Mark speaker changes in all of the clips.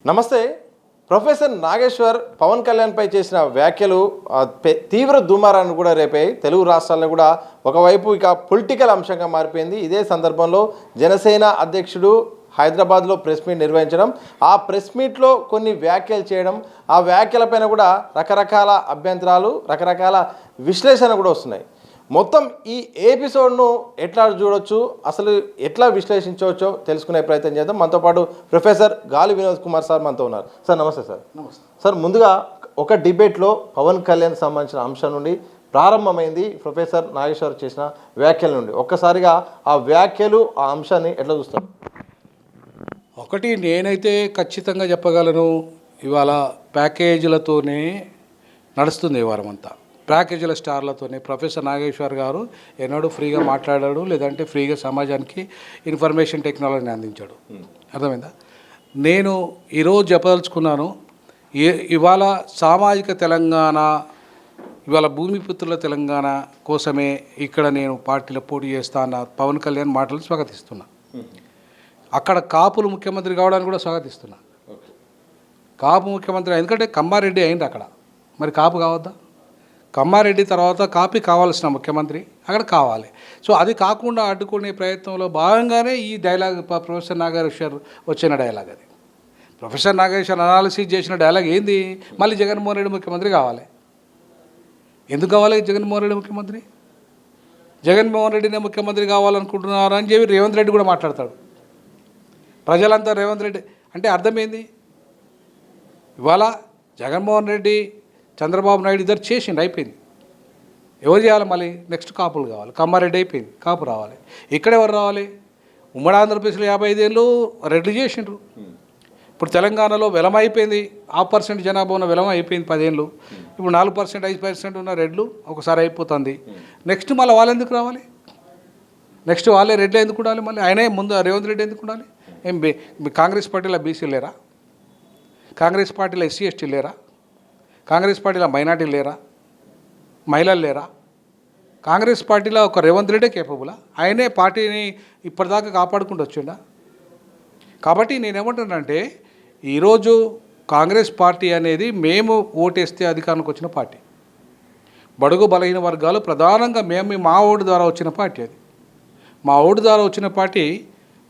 Speaker 1: నమస్తే. ప్రొఫెసర్ నాగేశ్వర్ పవన్ కళ్యాణ్పై చేసిన వ్యాఖ్యలు తీవ్ర దుమారాన్ని కూడా రేపాయి. తెలుగు రాష్ట్రాల్లో కూడా ఒకవైపు ఇక పొలిటికల్ అంశంగా మారిపోయింది. ఇదే సందర్భంలో జనసేన అధ్యక్షుడు హైదరాబాద్లో ప్రెస్ మీట్ నిర్వహించడం, ఆ ప్రెస్ మీట్లో కొన్ని వ్యాఖ్యలు చేయడం, ఆ వ్యాఖ్యలపైన కూడా రకరకాల అభ్యంతరాలు, రకరకాల విశ్లేషణ కూడా వస్తున్నాయి. మొత్తం ఈ ఎపిసోడ్ను ఎట్లా చూడొచ్చు, అసలు ఎట్లా విశ్లేషించవచ్చో తెలుసుకునే ప్రయత్నం చేద్దాం. మనతో పాటు ప్రొఫెసర్ గాలి వినోద్ కుమార్ సార్ మనతో ఉన్నారు. సార్ నమస్తే. సార్
Speaker 2: నమస్తే
Speaker 1: సార్. ముందుగా ఒక డిబేట్లో పవన్ కళ్యాణ్ సంబంధించిన అంశం నుండి ప్రారంభమైంది ప్రొఫెసర్ నాగేశ్వర్ చేసిన వ్యాఖ్యల నుండి. ఒక్కసారిగా ఆ వ్యాఖ్యలు, ఆ అంశాన్ని ఎట్లా చూస్తారు?
Speaker 2: ఒకటి నేనైతే ఖచ్చితంగా చెప్పగలను, ఇవాళ ప్యాకేజీలతోనే నడుస్తుంది ఈ వారం అంతా. ప్యాకేజీల స్టార్లతోనే ప్రొఫెసర్ నాగేశ్వర్ గారు ఎన్నడూ ఫ్రీగా మాట్లాడాడు, లేదంటే ఫ్రీగా సమాజానికి ఇన్ఫర్మేషన్ టెక్నాలజీని అందించాడు. అర్థమైందా? నేను ఈరోజు చెప్పదలుచుకున్నాను, ఇవాళ సామాజిక తెలంగాణ, ఇవాళ భూమిపుత్రుల తెలంగాణ కోసమే ఇక్కడ నేను పార్టీలో పోటీ చేస్తా అన్న పవన్ కళ్యాణ్ మాటలు స్వాగతిస్తున్నా. అక్కడ కాపులు ముఖ్యమంత్రి కావడానికి కూడా స్వాగతిస్తున్నా. కాపు ముఖ్యమంత్రి, ఎందుకంటే కమ్మారెడ్డి అయింది అక్కడ, మరి కాపు కావద్దా? కమ్మారెడ్డి తర్వాత కాపీ కావాల్సిన ముఖ్యమంత్రి అక్కడ కావాలి. సో అది కాకుండా అడ్డుకునే ప్రయత్నంలో భాగంగానే ఈ డైలాగ్ ప్రొఫెసర్ నాగేశ్వర్ వచ్చిన డైలాగ్. అది ప్రొఫెసర్ నాగేశ్వర్ అనాలిసిస్ చేసిన డైలాగ్ ఏంది? మళ్ళీ జగన్మోహన్ రెడ్డి ముఖ్యమంత్రి కావాలి. ఎందుకు కావాలి జగన్మోహన్ రెడ్డి ముఖ్యమంత్రి? జగన్మోహన్ రెడ్డినే ముఖ్యమంత్రి కావాలనుకుంటున్నారు అని చెప్పి రేవంత్ రెడ్డి కూడా మాట్లాడతాడు. ప్రజలంతా రేవంత్ రెడ్డి అంటే అర్థమైంది. ఇవాళ జగన్మోహన్ రెడ్డి, చంద్రబాబు నాయుడు ఇద్దరు చేసిండు, అయిపోయింది. ఎవరు చేయాలి? మళ్ళీ నెక్స్ట్ కాపులు కావాలి. కమ్మారెడ్డి అయిపోయింది, కాపు రావాలి. ఇక్కడ ఎవరు రావాలి? ఉమ్మడి ఆంధ్రప్రదేశ్లో 55 ఏళ్ళు రెడ్లు చేసిండ్రు. ఇప్పుడు తెలంగాణలో వెలమ అయిపోయింది. 1% జనాభా ఉన్న వెలమ అయిపోయింది 10 ఏళ్ళు. ఇప్పుడు 4%, 5% ఉన్న రెడ్లు ఒకసారి అయిపోతుంది. నెక్స్ట్ మళ్ళీ వాళ్ళు ఎందుకు రావాలి? నెక్స్ట్ వాళ్ళే రెడ్లు ఎందుకు ఉండాలి? మళ్ళీ ఆయనే ముందు రేవంత్ రెడ్డి ఎందుకు ఉండాలి? కాంగ్రెస్ పార్టీలో బీసీ లేరా? కాంగ్రెస్ పార్టీలో ఎస్సీ ఎస్టీ లేరా? కాంగ్రెస్ పార్టీలో మైనార్టీలు లేరా? మహిళలు లేరా? కాంగ్రెస్ పార్టీలో ఒక రేవంత్ రెడ్డే కేపబులా? ఆయనే పార్టీని ఇప్పటిదాకా కాపాడుకుంటూ వచ్చిండా? కాబట్టి నేనేమంటున్నానంటే, ఈరోజు కాంగ్రెస్ పార్టీ అనేది మేము ఓటేస్తే అధికారానికి వచ్చిన పార్టీ. బడుగు బలహీన వర్గాలు ప్రధానంగా మా ఓటు ద్వారా వచ్చిన పార్టీ. అది మా ఓటు ద్వారా వచ్చిన పార్టీ.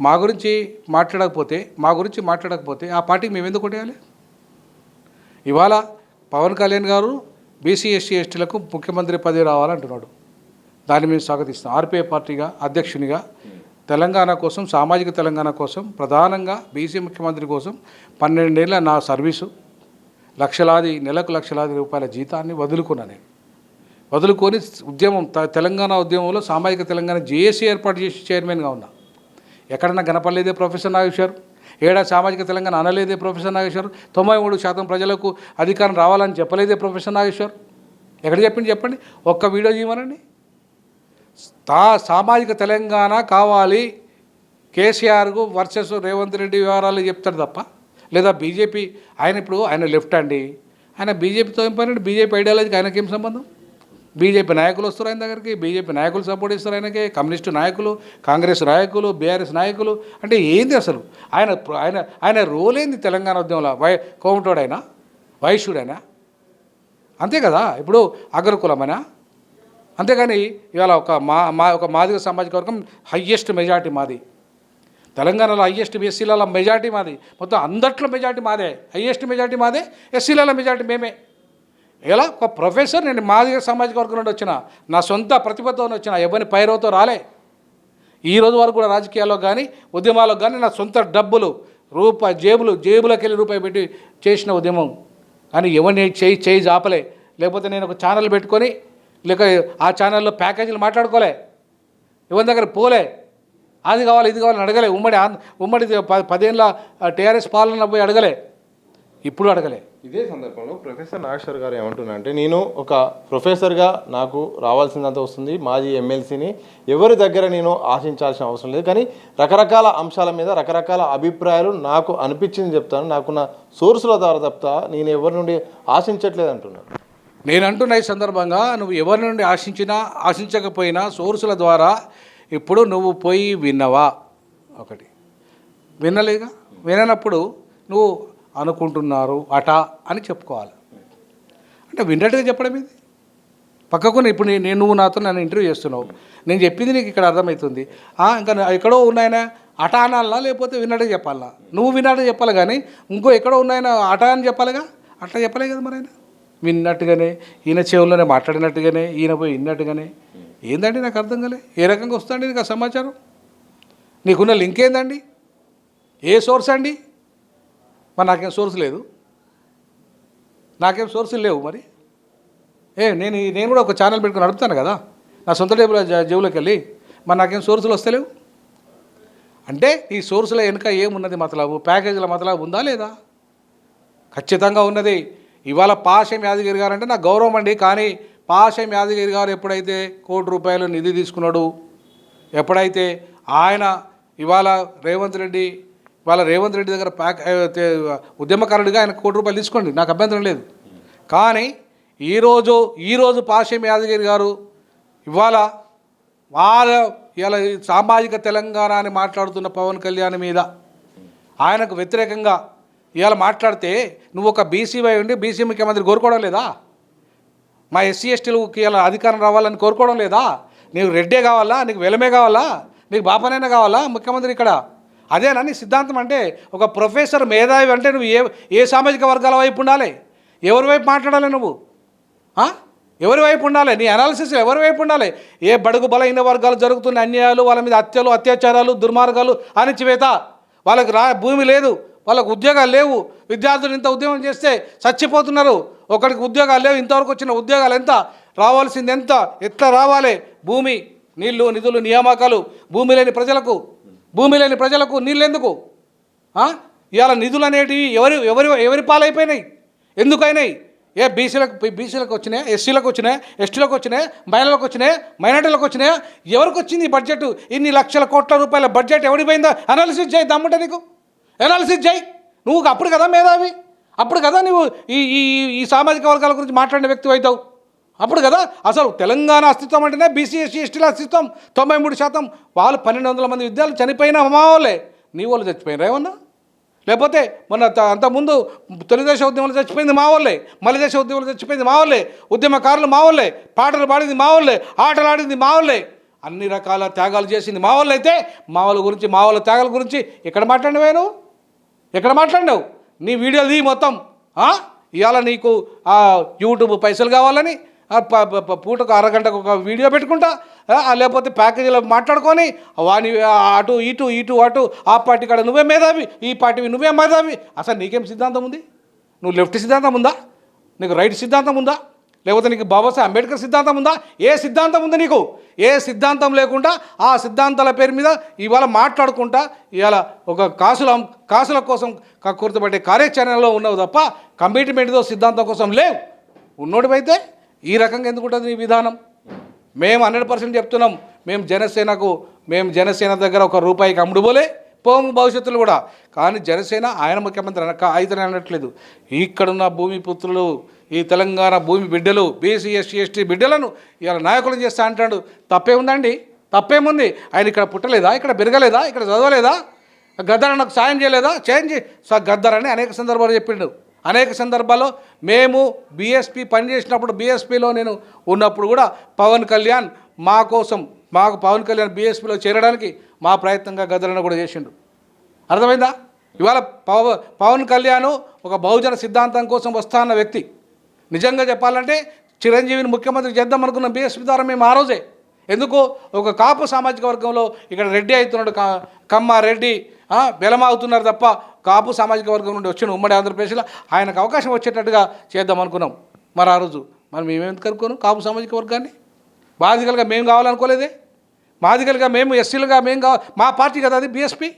Speaker 2: మా గురించి మాట్లాడకపోతే ఆ పార్టీకి మేము ఎందుకు కొట్టేయాలి? ఇవాళ పవన్ కళ్యాణ్ గారు బీసీ ఎస్సీ ఎస్టీలకు ముఖ్యమంత్రి పదవి రావాలంటున్నాడు. దాన్ని మేము స్వాగతిస్తాం. ఆర్పీఐ పార్టీగా, అధ్యక్షునిగా తెలంగాణ కోసం, సామాజిక తెలంగాణ కోసం, ప్రధానంగా బీసీ ముఖ్యమంత్రి కోసం 12 ఏళ్ళ నా సర్వీసు, నెలకు లక్షలాది రూపాయల జీతాన్ని వదులుకొని ఉద్యమం, తెలంగాణ ఉద్యమంలో సామాజిక తెలంగాణ జేఏసీ ఏర్పాటు చేసి చైర్మన్గా ఉన్నా. ఎక్కడన్నా కనపడలేదే ప్రొఫెసర్ నాగేశ్వర్? సామాజిక తెలంగాణ అనలేదే ప్రొఫెసర్ నాగేశ్వర్? 93% ప్రజలకు అధికారం రావాలని చెప్పలేదే ప్రొఫెసర్ నాగేశ్వర్? ఎక్కడ చెప్పింది చెప్పండి, ఒక్క వీడియో చేయమనండి. సామాజిక తెలంగాణ కావాలి కేసీఆర్కు వర్సెస్ రేవంత్ రెడ్డి వ్యవహారాలు చెప్తాడు తప్ప, లేదా బీజేపీ, ఆయన లెఫ్ట్ అండి, ఆయన బీజేపీతో ఏం పని? బీజేపీ ఐడియాలజీకి ఆయనకేం సంబంధం? బీజేపీ నాయకులు వస్తారు ఆయన దగ్గరికి, బీజేపీ నాయకులు సపోర్ట్ ఇస్తారు ఆయనకి, కమ్యూనిస్టు నాయకులు, కాంగ్రెస్ నాయకులు, బీఆర్ఎస్ నాయకులు. అంటే ఏంది అసలు ఆయన రోల్ ఏంది తెలంగాణ ఉద్యమంలో? కోమటోడైనా, వైశ్యుడైనా, అంతే కదా. ఇప్పుడు అగ్రకులమైనా, అంతేగాని ఇవాళ ఒక మాదిగ సామాజిక వర్గం హయ్యెస్ట్ మెజార్టీ మాది. తెలంగాణలో హయ్యెస్ట్ ఎస్సీల మెజార్టీ మాది. మొత్తం అందట్లో మెజార్టీ మాదే. హయ్యెస్ట్ మెజార్టీ మాదే, ఎస్సీల మెజార్టీ మేమే. ఇలా ఒక ప్రొఫెసర్, నేను మాదిగ సామాజిక వర్గం నుండి వచ్చిన, నా సొంత ప్రతిభతో వచ్చిన, ఎవరిని పైరవతో రాలే. ఈ రోజు వరకు కూడా రాజకీయాల్లో కానీ ఉద్యమాల్లో కానీ నా సొంత డబ్బులు, జేబులోకి వెళ్ళి రూపాయి పెట్టి చేసిన ఉద్యమం. కానీ ఎవరిని చేయి జాపలే. లేకపోతే నేను ఒక ఛానల్ పెట్టుకొని, లేక ఆ ఛానల్లో ప్యాకేజీలు మాట్లాడుకోలే, ఎవరి దగ్గర పోలే, అది కావాలి ఇది కావాలని అడగలే. ఉమ్మడి 10 ఏళ్ళ టీఆర్ఎస్ పాలన పోయి అడగలే, ఇప్పుడు అడగలే.
Speaker 1: ఇదే సందర్భంలో ప్రొఫెసర్ నాగేశ్వర్ గారు ఏమంటున్నారంటే, నేను ఒక ప్రొఫెసర్గా నాకు రావాల్సిందంతా వస్తుంది, మాజీ ఎమ్మెల్సీని, ఎవరి దగ్గర నేను ఆశించాల్సిన అవసరం లేదు, కానీ రకరకాల అంశాల మీద రకరకాల అభిప్రాయాలు నాకు అనిపించింది చెప్తాను, నాకున్న సోర్సుల ద్వారా తప్ప నేను ఎవరి నుండి ఆశించట్లేదు అంటున్నాను.
Speaker 2: నేను అంటున్న ఈ సందర్భంగా, నువ్వు ఎవరి నుండి ఆశించకపోయినా సోర్సుల ద్వారా ఇప్పుడు నువ్వు పోయి విన్నవా? ఒకటి వినలేగా. విననప్పుడు నువ్వు అనుకుంటున్నారు అట అని చెప్పుకోవాలి. అంటే విన్నట్టుగా చెప్పడం ఇది పక్కకు ఇప్పుడు నువ్వు నాతో నన్ను ఇంటర్వ్యూ చేస్తున్నావు, నేను చెప్పింది నీకు ఇక్కడ అర్థమవుతుంది. ఇంకా ఎక్కడో ఉన్నాయన అట అనాలనా లేకపోతే విన్నట్టుగా చెప్పాలనా? నువ్వు విన్నట్టుగా చెప్పాలి కానీ ఇంకో ఎక్కడో ఉన్నాయన అట అని చెప్పాలిగా. అట్లా చెప్పలే కదా మరి ఆయన విన్నట్టుగానే, ఈయన చెవుల్లోనే మాట్లాడినట్టుగానే, ఈయన పోయి విన్నట్టుగానే. ఏందండి నాకు అర్థం కాలే. ఏ రకంగా వస్తుందండి నీకు ఆ సమాచారం? నీకున్న లింక్ ఏందండి? ఏ సోర్స్ అండి? మరి నాకేం సోర్స్ లేదు, నాకేం సోర్సులు లేవు. మరి నేను కూడా ఒక ఛానల్ పెట్టుకుని నడుపుతాను కదా నా సొంత జేబులోకి వెళ్ళి. మరి నాకేం సోర్సులు వస్తలేవు అంటే ఈ సోర్సుల వెనుక ఏమున్నది మతలబు? ప్యాకేజీల మతలబు ఉందా లేదా? ఖచ్చితంగా ఉన్నది. ఇవాళ పాషం యాదగిరి గారు అంటే నాకు గౌరవం అండి, కానీ పాషం యాదగిరి గారు ఎప్పుడైతే ₹1 నిధి తీసుకున్నాడు, ఎప్పుడైతే ఆయన ఇవాళ రేవంత్ రెడ్డి దగ్గర ఉద్యమకారుడిగా ఆయన ₹1 తీసుకోండి, నాకు అభ్యంతరం లేదు. కానీ ఈరోజు పాషం యాదగిరి గారు ఇవాళ ఇలా సామాజిక తెలంగాణ అని మాట్లాడుతున్న పవన్ కళ్యాణ్ మీద ఆయనకు వ్యతిరేకంగా ఇవాళ మాట్లాడితే నువ్వు ఒక బీసీవై ఉండి బీసీ ముఖ్యమంత్రి కోరుకోవడం లేదా? మా ఎస్సీ ఎస్టీలకు ఇలా అధికారం రావాలని కోరుకోవడం లేదా? నీకు రెడ్డే కావాలా, నీకు వెలమే కావాలా, నీకు బాపనైనా కావాలా ముఖ్యమంత్రి ఇక్కడ? అదేనా నీ సిద్ధాంతం? అంటే ఒక ప్రొఫెసర్ మేధావి అంటే నువ్వు ఏ సామాజిక వర్గాల వైపు ఉండాలి? ఎవరి వైపు మాట్లాడాలి నువ్వు? ఎవరి వైపు ఉండాలి? నీ అనాలిసిస్ ఎవరి వైపు ఉండాలి? ఏ బడుగు బలహీన వర్గాలు జరుగుతున్న అన్యాయాలు, వాళ్ళ మీద హత్యలు, అత్యాచారాలు, దుర్మార్గాలు, అణిచివేత, వాళ్ళకి భూమి లేదు, వాళ్ళకు ఉద్యోగాలు లేవు, విద్యార్థులు ఇంత ఉద్యోగం చేస్తే చచ్చిపోతున్నారు, ఒకరికి ఉద్యోగాలు లేవు, ఇంతవరకు వచ్చిన ఉద్యోగాలు ఎంత, రావాల్సింది ఎంత, ఎట్లా రావాలి? భూమి, నీళ్లు, నిధులు, నియామకాలు, భూమి లేని ప్రజలకు నీళ్ళు ఎందుకు? ఇవాళ నిధులు అనేటివి ఎవరి పాలైపోయినాయి? ఎందుకైనాయి? బీసీలకు వచ్చినాయి, ఎస్సీలకు వచ్చినాయి, ఎస్టీలకు వచ్చినాయి, మహిళలకు వచ్చినాయి, మైనార్టీలకు వచ్చినాయి? ఎవరికి వచ్చింది ఈ బడ్జెట్? ఇన్ని లక్షల కోట్ల రూపాయల బడ్జెట్ ఎవడిపోయిందో అనాలిసిస్ చేయి. దమ్ముంటే నీకు అనాలిసిస్ చేయి. నువ్వు అప్పుడు కదా మేధావి, అప్పుడు కదా నువ్వు ఈ సామాజిక వర్గాల గురించి మాట్లాడిన వ్యక్తి అవుతావు. అప్పుడు కదా అసలు తెలంగాణ అస్తిత్వం అంటేనే బీసీ ఎస్సీ ఎస్టీల అస్తిత్వం. 93% వాళ్ళు 1200 మంది విద్యార్థులు చనిపోయినా మా వాళ్ళే. నీ వాళ్ళు చచ్చిపోయినారు ఏమన్నా? లేకపోతే మొన్న అంతకుముందు తొలిదేశ ఉద్యమంలో చచ్చిపోయింది మా వాళ్ళే, మలిదేశ ఉద్యమంలో చచ్చిపోయింది మా వాళ్ళే, ఉద్యమకారులు మా వాళ్ళే, పాటలు పాడింది మా వాళ్ళే, ఆటలు ఆడింది మా వాళ్ళే, అన్ని రకాల త్యాగాలు చేసింది మా వాళ్ళు. అయితే మా వాళ్ళ గురించి, మా వాళ్ళ త్యాగాల గురించి ఎక్కడ మాట్లాడినవే నువ్వు? ఎక్కడ మాట్లాడినావు? నీ వీడియోలు తీ మొత్తం. ఇవాళ నీకు యూట్యూబ్ పైసలు కావాలని పూటకు అరగంటకు ఒక వీడియో పెట్టుకుంటా, లేకపోతే ప్యాకేజీలో మాట్లాడుకొని వాని అటు అటు ఆ పార్టీ కాడ నువ్వే మేధావి, ఈ పార్టీవి నువ్వే మేధావి. అసలు నీకేం సిద్ధాంతం ఉంది? నువ్వు లెఫ్ట్ సిద్ధాంతం ఉందా? నీకు రైట్ సిద్ధాంతం ఉందా? లేకపోతే నీకు బాబాసాహెబ్ అంబేద్కర్ సిద్ధాంతం ఉందా? ఏ సిద్ధాంతం ఉంది నీకు? ఏ సిద్ధాంతం లేకుండా ఆ సిద్ధాంతాల పేరు మీద ఇవాళ మాట్లాడుకుంటా ఇవాళ ఒక కాసుల కోసం గుర్తుపట్టే కార్యాచరణలో ఉన్నావు తప్ప కమిట్మెంట్తో సిద్ధాంతం కోసం లేవు. ఉన్నోడివైతే ఈ రకంగా ఎందుకు ఉంటుంది నీ విధానం? మేము 100% చెప్తున్నాం. మేము జనసేన దగ్గర ₹1 అమ్ముడుపోలే పోము భవిష్యత్తులో కూడా. కానీ జనసేన ఆయన ముఖ్యమంత్రి అయితేనే అనట్లేదు. ఇక్కడున్న భూమి పుత్రులు, ఈ తెలంగాణ భూమి బిడ్డలు, బీసీ ఎస్సీ ఎస్టీ బిడ్డలను ఇలా నాయకులను చేస్తా అంటాడు. తప్పేముందండి? తప్పేముంది? ఆయన ఇక్కడ పుట్టలేదా? ఇక్కడ పెరగలేదా? ఇక్కడ చదవలేదా? గద్దర్ నాకు సాయం చేయలేదా? గద్దర్ అని అనేక సందర్భాలు చెప్పిండు. అనేక సందర్భాల్లో మేము బీఎస్పీ పనిచేసినప్పుడు, బీఎస్పీలో నేను ఉన్నప్పుడు కూడా పవన్ కళ్యాణ్ మాకు పవన్ కళ్యాణ్ బీఎస్పీలో చేరడానికి మా ప్రయత్నంగా గద్దరన్న కూడా చేసిండు. అర్థమైందా? ఇవాళ పవన్ కళ్యాణ్ ఒక బహుజన సిద్ధాంతం కోసం వస్తా అన్న వ్యక్తి. నిజంగా చెప్పాలంటే చిరంజీవిని ముఖ్యమంత్రి చేద్దాం అనుకున్న బీఎస్పీ ద్వారా మేము ఆ రోజే. ఎందుకు? ఒక కాపు సామాజిక వర్గంలో ఇక్కడ రెడ్డి అవుతున్నాడు, కమ్మ రెడ్డి బెలమ అవుతున్నారు తప్ప కాపు సామాజిక వర్గం నుండి వచ్చిన ఉమ్మడి ఆంధ్రప్రదేశ్లో ఆయనకు అవకాశం వచ్చేటట్టుగా చేద్దాం అనుకున్నాం. మరి ఆ రోజు మేమెందుకు అనుకోను కాపు సామాజిక వర్గాన్ని? బాధికలుగా మేము కావాలనుకోలేదే. బాధికలుగా మేము ఎస్సీలుగా మేము మా పార్టీ కదా అది బీఎస్పీ.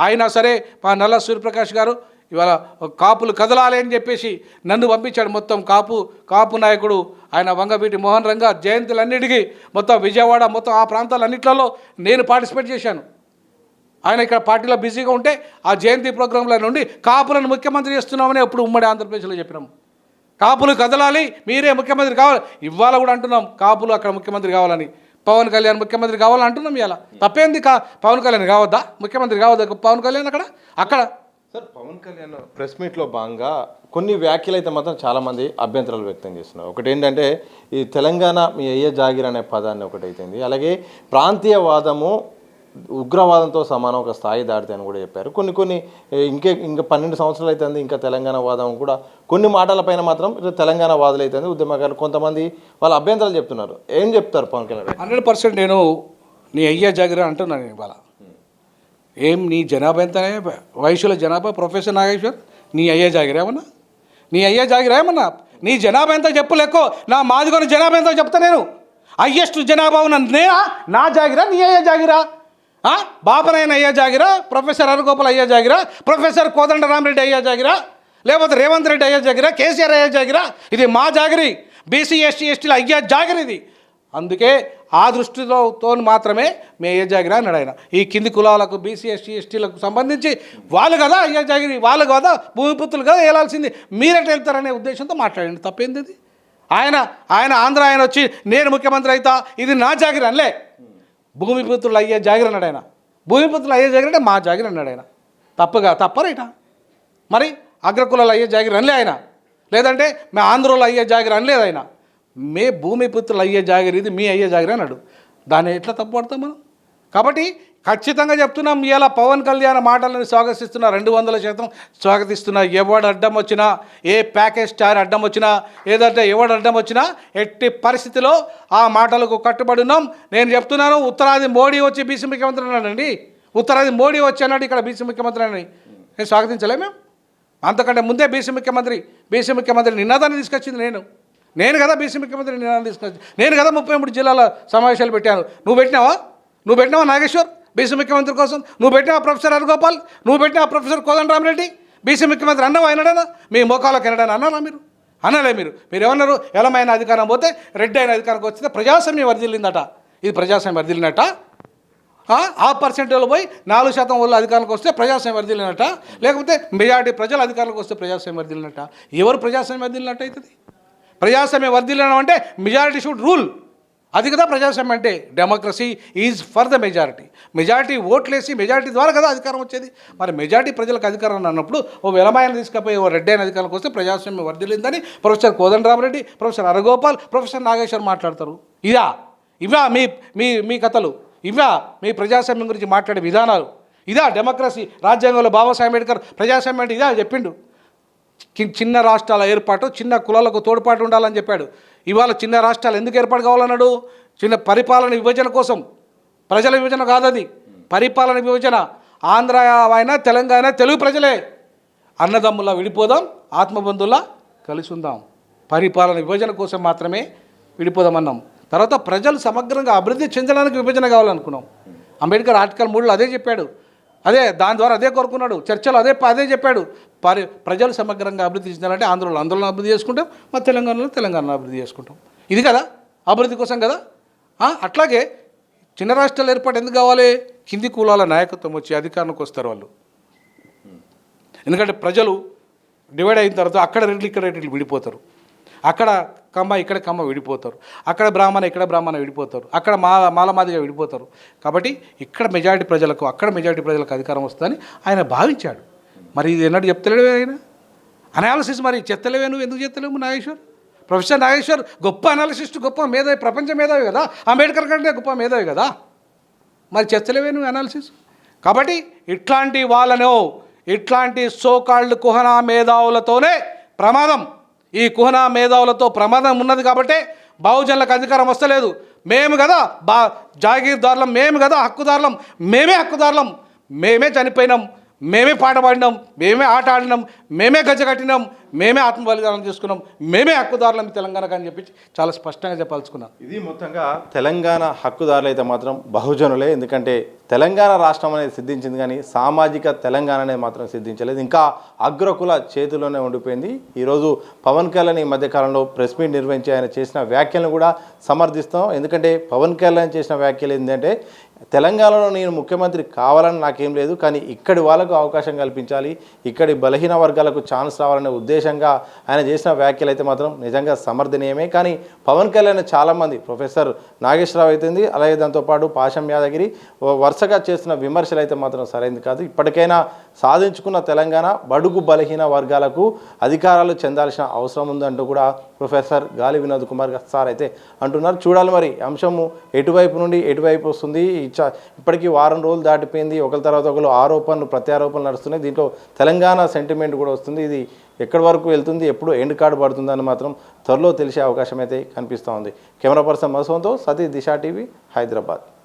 Speaker 2: అయినా సరే మా నల్ల సూర్యప్రకాష్ గారు ఇవాళ కాపులు కదలాలి అని చెప్పేసి నన్ను పంపించాడు. మొత్తం కాపు నాయకుడు ఆయన వంగవీటి మోహన్ రంగా జయంతులన్నిటికీ మొత్తం విజయవాడ మొత్తం ఆ ప్రాంతాలన్నింటిలో నేను పార్టిసిపేట్ చేశాను. ఆయన ఇక్కడ పార్టీలో బిజీగా ఉంటే ఆ జయంతి ప్రోగ్రాంల నుండి కాపులను ముఖ్యమంత్రి చేస్తున్నామని అప్పుడు ఉమ్మడి ఆంధ్రప్రదేశ్లో చెప్పినాం. కాపులు కదలాలి, మీరే ముఖ్యమంత్రి కావాలి. ఇవాళ కూడా అంటున్నాం కాపులు అక్కడ ముఖ్యమంత్రి కావాలని, పవన్ కళ్యాణ్ ముఖ్యమంత్రి కావాలని అంటున్నాం. ఇలా తప్పేంది? పవన్ కళ్యాణ్ కావద్దా? ముఖ్యమంత్రి కావద్దా పవన్ కళ్యాణ్? అక్కడ
Speaker 1: సార్ పవన్ కళ్యాణ్ ప్రెస్ మీట్లో భాగంగా కొన్ని వ్యాఖ్యలు అయితే మాత్రం చాలామంది అభ్యంతరాలు వ్యక్తం చేస్తున్నారు. ఒకటి ఏంటంటే ఈ తెలంగాణ మీ అయ్య జాగిర్ అనే పదాన్ని ఒకటి అయిపోయింది, అలాగే ప్రాంతీయవాదము ఉగ్రవాదంతో సమానం ఒక స్థాయి దాటితే కూడా చెప్పారు. కొన్ని ఇంకా 12 సంవత్సరాలు అవుతుంది, ఇంకా తెలంగాణ వాదం కూడా కొన్ని మాటలపైన మాత్రం తెలంగాణ వాదులు అవుతుంది. ఉద్యమకారులు కొంతమంది వాళ్ళ అభ్యంతరాలు చెప్తున్నారు. ఏం చెప్తారు పవన్ కళ్యాణ్?
Speaker 2: 100% నేను నీ అయ్యా జాగిర అంటున్నాను ఇవాళ. ఏం నీ జనాభా ఎంతనే వయసుల జనాభా ప్రొఫెసర్ నాగేశ్వర్? నీ అయ్యా జాగిర ఏమన్నా? నీ అయ్యా జాగిర ఏమన్నా? నీ జనాభా ఎంతో చెప్పు లెక్కో, నా మాదిగోని జనాభా ఎంతో చెప్తా నేను. హయ్యెస్ట్ జనాభా ఉన్న నేనా? నా జాగిరా నీ అయ్యా జాగిరా? బాపనాయన అయ్యా జాగిరా? ప్రొఫెసర్ హరగోపాల్ అయ్యా జాగిరా? ప్రొఫెసర్ కోదండరామరెడ్డి అయ్యా జాగిరా? లేకపోతే రేవంత్ రెడ్డి అయ్యా జాగిరా? కేసీఆర్ అయ్యా జాగిరా? ఇది మా జాగిరి, బీసీ ఎస్టీ ఎస్టీల అయ్యా జాగిరి ఇది. అందుకే ఆ దృష్టితో మాత్రమే మీ అయ్యా జాగిరా అన్నాడు ఆయన. ఈ కింది కులాలకు బీసీ ఎస్టీ ఎస్టీలకు సంబంధించి వాళ్ళు కదా అయ్యా జాగిరి, వాళ్ళు కదా భూమిపుత్రులు కదా ఏలాల్సింది, మీరెట్ వెళ్తారనే ఉద్దేశంతో మాట్లాడండి. తప్పేంది ఇది? ఆయన ఆంధ్ర ఆయన వచ్చి నేను ముఖ్యమంత్రి అవుతా ఇది నా జాగిరి అనలే. భూమిపుత్రులు అయ్యే జాగిరి అన్నాడు ఆయన. భూమిపుత్రులు అయ్యే జాగిరి అంటే మా జాగిరి అన్నాడు ఆయన. తప్పరేట మరి? అగ్రకులాలు అయ్యే జాగిరి అనలే ఆయన, లేదంటే మీ ఆంధ్రలో అయ్యే జాగిరి అనలేదు ఆయన. మే భూమిపుత్రులు అయ్యే జాగిరి ఇది మీ అయ్యే జాగిరి అన్నాడు. దాన్ని ఎట్లా తప్పుపడతాం మనం? కాబట్టి ఖచ్చితంగా చెప్తున్నాం, ఇలా పవన్ కళ్యాణ్ మాటలను స్వాగతిస్తున్నా, 200% స్వాగతిస్తున్నా. ఎవడు అడ్డం వచ్చినా, ఏ ప్యాకేజ్ స్టార్ అడ్డం వచ్చినా, ఏదంటే ఎవడు అడ్డం వచ్చినా ఎట్టి పరిస్థితిలో ఆ మాటలకు కట్టుబడి ఉన్నాం. నేను చెప్తున్నాను, ఉత్తరాది మోడీ వచ్చి బీసీ ముఖ్యమంత్రి అన్నాడండి. ఉత్తరాది మోడీ వచ్చి అన్నాడు ఇక్కడ బీసీ ముఖ్యమంత్రి అని. నేను స్వాగతించలే మేము? అంతకంటే ముందే బీసీ ముఖ్యమంత్రి నినాదాన్ని తీసుకొచ్చింది నేను కదా బీసీ ముఖ్యమంత్రి నినాదాన్ని తీసుకొచ్చి, నేను కదా 33 జిల్లాల సమావేశాలు పెట్టాను. నువ్వు పెట్టినావా నాగేశ్వర్ బీసీ ముఖ్యమంత్రి కోసం? నువ్వు పెట్టినావా ప్రొఫెసర్ హరగోపాల్? నువ్వు పెట్టినావా ప్రొఫెసర్ కోదండరామరెడ్డి? బీసీ ముఖ్యమంత్రి అన్నావా అయినాడనా? మీ మోకాలకు ఎనడని అన్నారా మీరు? అనలే. మీరు ఏమన్నారు? ఎలమైన అధికారం పోతే రెడ్డి అయిన అధికారంకి వస్తే ప్రజాస్వామ్యం వర్ధిల్లిందట. ఇది ప్రజాస్వామ్యం వర్ధిల్లినట్ట? ఆ పర్సెంటేజ్లో పోయి 4% వాళ్ళు అధికారంలోకి వస్తే ప్రజాస్వామ్యం వర్ధిల్లినట్ట? లేకపోతే మెజారిటీ ప్రజలు అధికారంలోకి వస్తే ప్రజాస్వామ్యం వర్ధిల్లినట్ట? ఎవరు ప్రజాస్వామ్యం వర్ధిల్లినట్టు అవుతుంది? ప్రజాస్వామ్యం వర్ధిల్లడం అంటే మెజారిటీ షుడ్ రూల్. అది కదా ప్రజాస్వామ్యం అంటే. Democracy is for the majority ఓట్లేసి మెజారిటీ ద్వారా కదా అధికారం వచ్చేది. మరి మెజారిటీ ప్రజలకు అధికారం అన్నప్పుడు ఓ వెలమాయన తీసుకుపోయి ఓ రెడ్డి అయిన అధికారంకి వస్తే ప్రజాస్వామ్యం వర్ధిల్లిందని professor Kodandaram Reddy, professor Haragopal, professor Nageshwar మాట్లాడతారు. ఇవా మీ కథలు? ఇవా మీ ప్రజాస్వామ్యం గురించి మాట్లాడే విధానాలు? ఇదా డెమోక్రసీ? రాజ్యాంగంలో బాబాసాహెబ్ అంబేద్కర్ ప్రజాస్వామ్యం అంటే ఇదా చెప్పిండు. చిన్న రాష్ట్రాల ఏర్పాటు, చిన్న కులాలకు తోడ్పాటు ఉండాలని చెప్పాడు. ఇవాళ చిన్న రాష్ట్రాలు ఎందుకు ఏర్పాటు కావాలన్నాడు? చిన్న పరిపాలన విభజన కోసం. ప్రజల విభజన కాదు అది, పరిపాలన విభజన. ఆంధ్ర అయినా తెలంగాణ తెలుగు ప్రజలే. అన్నదమ్ములా విడిపోదాం, ఆత్మబంధువులా కలిసి ఉందాం. పరిపాలన విభజన కోసం మాత్రమే విడిపోదామన్నాం. తర్వాత ప్రజలు సమగ్రంగా అభివృద్ధి చెందడానికి విభజన కావాలనుకున్నాం. అంబేద్కర్ ఆర్టికల్ 3లో అదే చెప్పాడు. దాని ద్వారా అదే కోరుకున్నాడు. చర్చలు అదే చెప్పాడు. ప్రజలు సమగ్రంగా అభివృద్ధి చెందాలంటే ఆంధ్రలో అభివృద్ధి చేసుకుంటాం, మా తెలంగాణలో అభివృద్ధి చేసుకుంటాం. ఇది కదా అభివృద్ధి కోసం కదా. అట్లాగే చిన్న రాష్ట్రాలు ఏర్పాటు ఎందుకు కావాలి? కింది కులాల నాయకత్వం వచ్చి అధికారానికి వస్తారు వాళ్ళు. ఎందుకంటే ప్రజలు డివైడ్ అయిన తర్వాత అక్కడ రెడ్లు ఇక్కడ రెడ్లు విడిపోతారు, అక్కడ కమ్మ ఇక్కడ కమ్మ విడిపోతారు, అక్కడ బ్రాహ్మణ ఇక్కడ బ్రాహ్మణ విడిపోతారు, అక్కడ మాలమాదిగా విడిపోతారు. కాబట్టి ఇక్కడ మెజారిటీ ప్రజలకు అక్కడ మెజారిటీ ప్రజలకు అధికారం వస్తుందని ఆయన భావించాడు. మరి ఇది ఎన్నడూ చెప్తలేడు ఆయన అనాలిసిస్. మరి చెత్తలేవే, నువ్వు ఎందుకు చెత్తలేవు నాగేశ్వర్? ప్రొఫెసర్ నాగేశ్వర్ గొప్ప అనాలిసిస్ట్, గొప్ప మేధావి, ప్రపంచ మేధావి కదా, అంబేద్కర్ కంటే గొప్ప మేధావి కదా. మరి చెత్తలేవే నువ్వు అనాలిసిస్? కాబట్టి ఇట్లాంటి సోకాల్డ్ కుహనా మేధావులతోనే ప్రమాదం. ఈ కుహనా మేధావులతో ప్రమాదం ఉన్నది కాబట్టి బహుజనులకు అధికారం వస్తలేదు. మేము కదా జాగీర్దారులం, మేము కదా హక్కుదారులం, మేమే చనిపోయినాం, మేమే పాట పాడినాం, మేమే ఆట ఆడినాం, మేమే గజ్జ కట్టినాం, మేమే ఆత్మ బలిదానం చేసుకున్నాం, మేమే హక్కుదారులం తెలంగాణకు అని చెప్పి చాలా స్పష్టంగా చెప్పాల్సుకున్నాం.
Speaker 1: ఇది మొత్తంగా తెలంగాణ హక్కుదారులు అయితే మాత్రం బహుజనులే. ఎందుకంటే తెలంగాణ రాష్ట్రం అనేది సిద్ధించింది కానీ సామాజిక తెలంగాణ అనేది మాత్రం సిద్ధించలేదు. ఇంకా అగ్రకుల చేతిలోనే ఉండిపోయింది. ఈరోజు పవన్ కళ్యాణ్ ఈ మధ్యకాలంలో ప్రెస్ మీట్ నిర్వహించి ఆయన చేసిన వ్యాఖ్యలను కూడా సమర్థిస్తాం. ఎందుకంటే పవన్ కళ్యాణ్ చేసిన వ్యాఖ్యలు ఏంటంటే తెలంగాణలో నేను ముఖ్యమంత్రి కావాలని నాకేం లేదు, కానీ ఇక్కడి వాళ్ళకు అవకాశం కల్పించాలి, ఇక్కడి బలహీన వర్గాలకు ఛాన్స్ రావాలనే ఉద్దేశంగా ఆయన చేసిన వ్యాఖ్యలు అయితే మాత్రం నిజంగా సమర్థనీయమే. కానీ పవన్ కళ్యాణ్ చాలామంది ప్రొఫెసర్ నాగేశ్వరరావు అయితుంది, అలాగే దాంతోపాటు పాషం యాదగిరి వరుసగా చేస్తున్న విమర్శలు అయితే మాత్రం సరైనది కాదు. ఇప్పటికైనా సాధించుకున్న తెలంగాణ బడుగు బలహీన వర్గాలకు అధికారాలు చెందాల్సిన అవసరం ఉందంటూ కూడా ప్రొఫెసర్ గాలి వినోద్ కుమార్ సార్ అయితే అంటున్నారు. చూడాలి మరి అంశము ఎటువైపు నుండి ఎటువైపు వస్తుంది. ఇప్పటికీ వారం రోజులు దాటిపోయింది. ఒకరి తర్వాత ఒకరు ఆరోపణలు ప్రత్యారోపణలు నడుస్తున్నాయి. దీంట్లో తెలంగాణ సెంటిమెంట్ కూడా వస్తుంది. ఇది ఎక్కడి వరకు వెళ్తుంది, ఎప్పుడు ఎండ్ కార్డు పడుతుందని మాత్రం త్వరలో తెలిసే అవకాశం అయితే కనిపిస్తూ ఉంది. కెమెరా పర్సన్ మధుసంతో సతీష్, దిశ టీవీ, హైదరాబాద్.